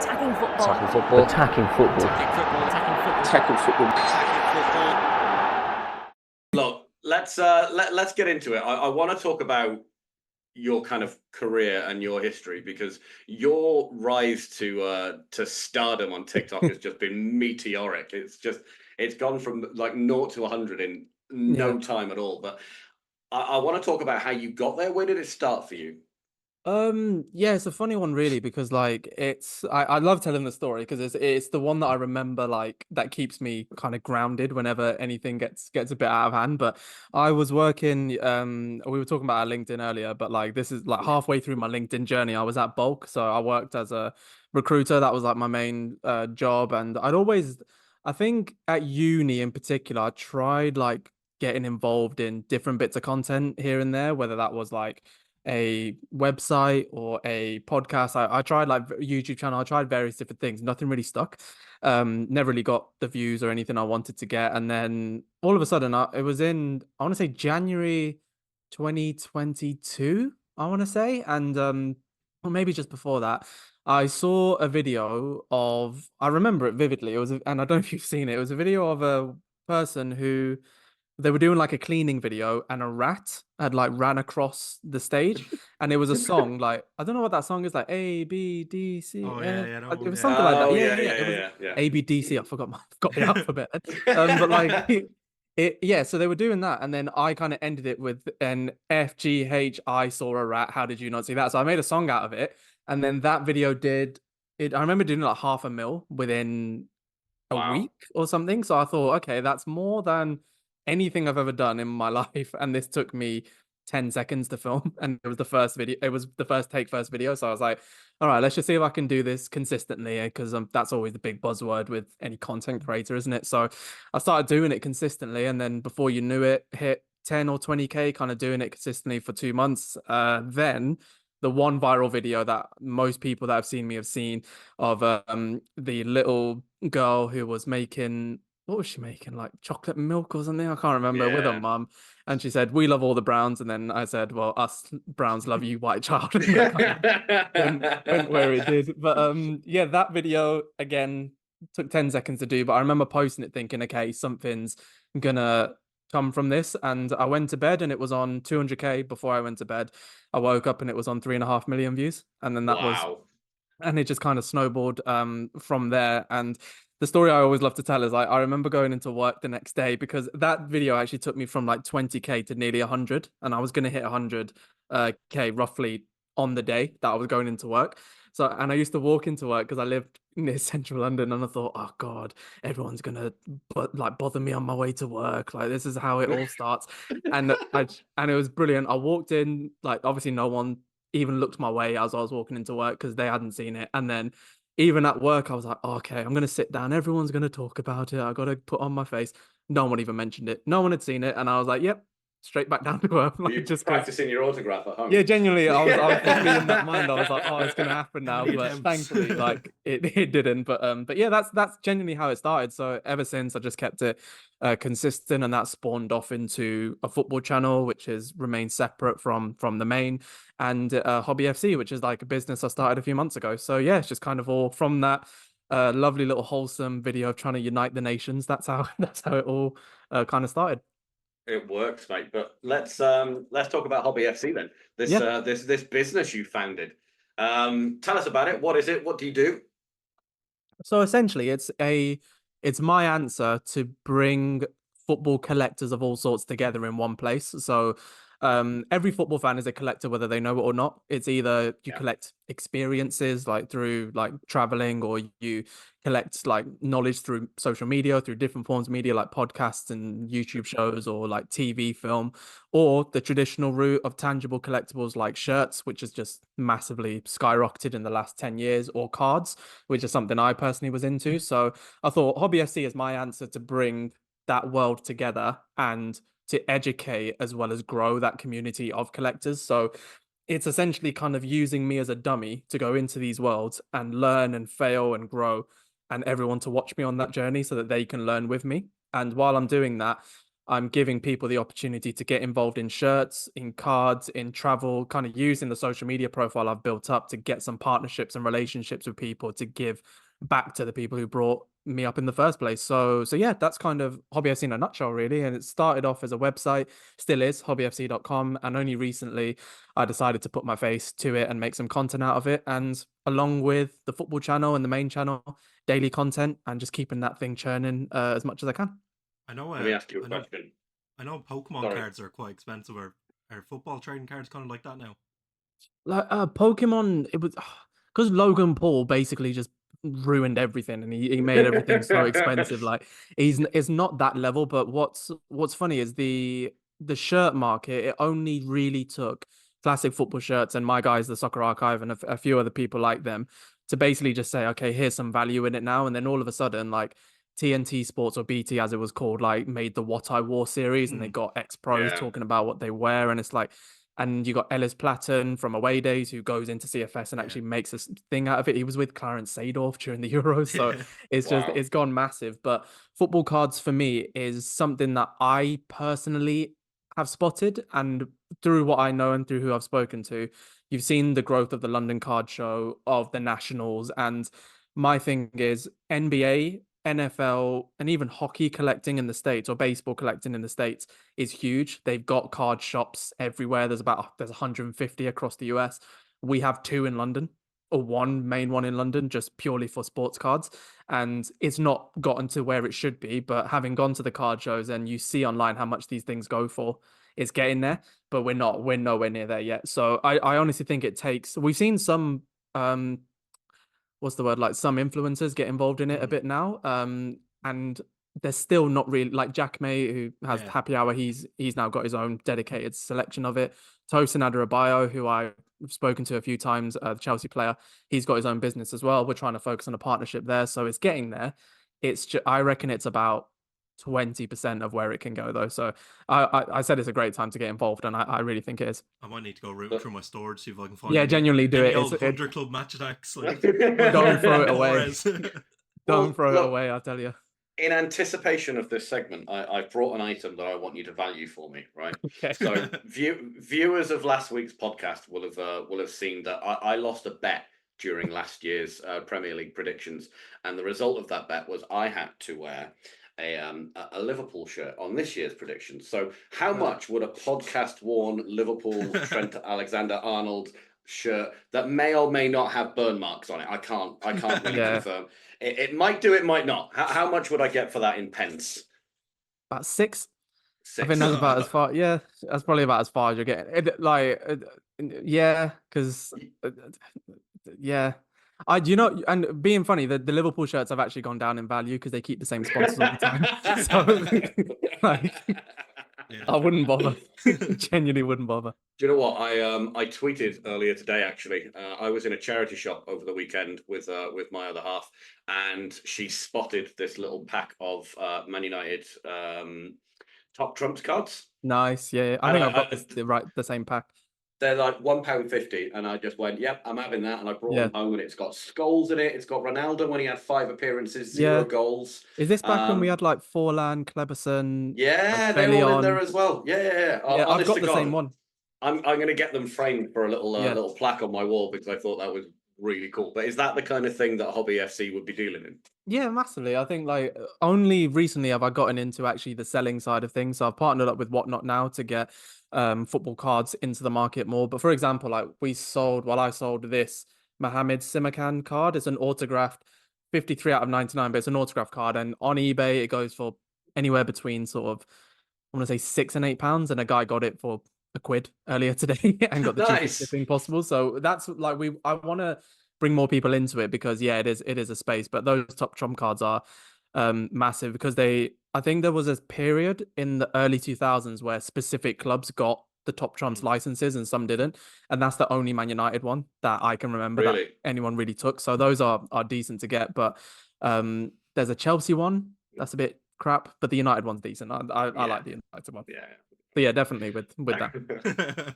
Attacking football. Attacking football. Attacking football. Attacking football. Attacking football. Look, let's get into it. I want to talk about your kind of career and your history, because your rise to stardom on TikTok has just been meteoric. It's gone from like 0 to 100 in no time at all. But I want to talk about how you got there. Where did it start for you? Yeah, it's a funny one really because like I love telling the story because it's the one that I remember, like that keeps me kind of grounded whenever anything gets a bit out of hand. But I was working, we were talking about our LinkedIn earlier, but like this is like halfway through my LinkedIn journey. I was at Bulk, so I worked as a recruiter. That was like my main job, and I think at uni in particular, I tried like getting involved in different bits of content here and there, whether that was like a website or a podcast. I tried like YouTube channel. I tried various different things. Nothing really stuck. Never really got the views or anything I wanted to get. And then all of a sudden, it was in, I want to say January 2022, I want to say. And or maybe just before that, I saw a video of, I remember it vividly. And I don't know if you've seen it. It was a video of a person who they were doing like a cleaning video and a rat had like ran across the stage and it was a song like I don't know what that song is, like A B D C Oh yeah, that it one, was yeah. something like that. Oh, Yeah, yeah, yeah, yeah, it was yeah, yeah. A B D C. I forgot the alphabet. But like yeah, so they were doing that and then I kind of ended it with an F G H I saw a rat, how did you not see that? So I made a song out of it and then that video did it. I remember doing like 500,000 within a Wow. week or something. So I thought, okay, that's more than anything I've ever done in my life. And this took me 10 seconds to film. And it was the first video, it was the first video. So I was like, all right, let's just see if I can do this consistently. Because that's always the big buzzword with any content creator, isn't it? So I started doing it consistently. And then before you knew it, hit 10 or 20K, kind of doing it consistently for 2 months. Then the one viral video that most people that have seen me have seen of the little girl who was making, what was she making, like chocolate milk or something, I can't remember, with her Yeah. mum, and she said we love all the Browns, and then I said, well, us Browns love you, white child. And that kind of went where it did. But yeah, that video again took 10 seconds to do, but I remember posting it thinking, okay, something's gonna come from this. And I went to bed and it was on 200K. Before I went to bed, I woke up and it was on 3.5 million views, and then that was, Wow. and it just kind of snowballed from there. And the story I always love to tell is I remember going into work the next day because that video actually took me from like 20K to nearly 100, and I was going to hit 100K roughly on the day that I was going into work. So, and I used to walk into work because I lived near central London, and I thought, oh God, everyone's gonna like bother me on my way to work. Like this is how it all starts. And it was brilliant. I walked in, like obviously no one even looked my way as I was walking into work because they hadn't seen it. And then even at work, I was like, oh, okay, I'm gonna sit down. Everyone's gonna talk about it. I gotta put on my face. No one even mentioned it. No one had seen it, and I was like, yep, straight back down to earth. Were you Like just because. practicing your autograph at home? Yeah, genuinely, I was probably in that mind. I was like, oh, it's gonna happen now, but thankfully, like it didn't. But yeah, that's genuinely how it started. So ever since, I just kept it consistent, and that spawned off into a football channel, which has remained separate from the main, and Hobby FC, which is like a business I started a few months ago. So yeah, it's just kind of all from that lovely little wholesome video of trying to unite the nations. That's how it all kind of started. It works, mate. But let's talk about Hobby FC then. This Yeah. this business you founded. Tell us about it. What is it? What do you do? So essentially, it's my answer to bring football collectors of all sorts together in one place. So every football fan is a collector, whether they know it or not. It's either you Yeah. collect experiences like through like traveling, or you collect like knowledge through social media, through different forms of media like podcasts and YouTube shows, or like TV, film, or the traditional route of tangible collectibles like shirts, which has just massively skyrocketed in the last 10 years, or cards, which is something I personally was into. So I thought Hobby SC is my answer to bring that world together and to educate as well as grow that community of collectors. So it's essentially kind of using me as a dummy to go into these worlds and learn and fail and grow, and everyone to watch me on that journey so that they can learn with me. And while I'm doing that, I'm giving people the opportunity to get involved in shirts, in cards, in travel, kind of using the social media profile I've built up to get some partnerships and relationships with people to give back to the people who brought me up in the first place. So yeah, that's kind of Hobby FC in a nutshell, really. And it started off as a website, still is hobbyfc.com. And only recently I decided to put my face to it and make some content out of it. And along with the football channel and the main channel, daily content, and just keeping that thing churning as much as I can. I know. Let me ask you a question. I know Pokemon cards are quite expensive. Are football trading cards kind of like that now? Like Pokemon, it was because Logan Paul basically just ruined everything, and he made everything so expensive. Like it's not that level. But what's funny is the shirt market. It only really took classic football shirts and My Guys, the Soccer Archive, and a few other people like them to basically just say, okay, here's some value in it now. And then all of a sudden, like TNT Sports, or BT as it was called, like made the What I Wore series, and they got ex-pros talking about what they wear, and it's like, and you got Ellis Platten from Away Days who goes into CFS and actually makes a thing out of it. He was with Clarence Seedorf during the Euros, so it's just it's gone massive. But football cards for me is something that I personally have spotted, and through what I know and through who I've spoken to, you've seen the growth of the London Card Show, of the Nationals, and my thing is NBA, NFL, and even hockey collecting in the States, or baseball collecting in the States, is huge. They've got card shops everywhere. There's 150 across the US. We have 2 in London, or one main one in London, just purely for sports cards. And it's not gotten to where it should be, but having gone to the card shows and you see online how much these things go for, it's getting there, but we're nowhere near there yet. So I honestly think it takes, we've seen some what's the word, like some influencers get involved in it a bit now, and they're still not really, like Jack May, who has Happy Hour. He's now got his own dedicated selection of it. Tosin Adarabioyo, who I've spoken to a few times, the Chelsea player, he's got his own business as well. We're trying to focus on a partnership there, so it's getting there. It's just, I reckon it's about 20% of where it can go, though. So I said it's a great time to get involved, and I really think it is. I might need to go root through my storage, see if I can find genuinely do any it. old 100 Club match attacks. Like, don't throw it away. Don't throw it away, I'll tell you. In anticipation of this segment, I've brought an item that I want you to value for me, right? Okay. So viewers of last week's podcast will have seen that I lost a bet during last year's Premier League predictions, and the result of that bet was I had to wear a Liverpool shirt on this year's predictions. So how much would a podcast worn Liverpool Trent Alexander-Arnold shirt that may or may not have burn marks on it? I can't really confirm. It might do, it might not. How much would I get for that in pence? About 6. I think that's about as far. Yeah, that's probably about as far as you're getting. Because and being funny, the Liverpool shirts have actually gone down in value because they keep the same sponsors all the time. So, I wouldn't bother. Genuinely wouldn't bother. Do you know what? I tweeted earlier today, actually. I was in a charity shop over the weekend with my other half, and she spotted this little pack of Man United top trumps cards. Nice, yeah. I think I've got the same pack. They're like £1.50, and I just went, yep, I'm having that, and I brought them home, and it's got Scholes in it. It's got Ronaldo when he had 5 appearances, 0 goals. Is this back when we had like Forlan, Kleberson? Yeah, they're all in there as well. Yeah. I've got the same one. I'm going to get them framed for a little plaque on my wall because I thought that was really cool. But is that the kind of thing that Hobby FC would be dealing in? Yeah, massively. I think like only recently have I gotten into actually the selling side of things. So I've partnered up with Whatnot now to get football cards into the market more. But for example, like I sold this Mohamed Simakan card. It's an autographed 53 out of 99, but it's an autograph card. And on eBay, it goes for anywhere between sort of, I want to say £6 and £8. And a guy got it for £1 earlier today and got the cheapest shipping possible. So that's like I want to bring more people into it because it is a space. But those top trump cards are massive because I think there was a period in the early 2000s where specific clubs got the top trumps licenses and some didn't, and that's the only Man United one that I can remember that anyone really took. So those are decent to get. But there's a Chelsea one that's a bit crap, but the United one's decent. I like the United one. But yeah, definitely with that.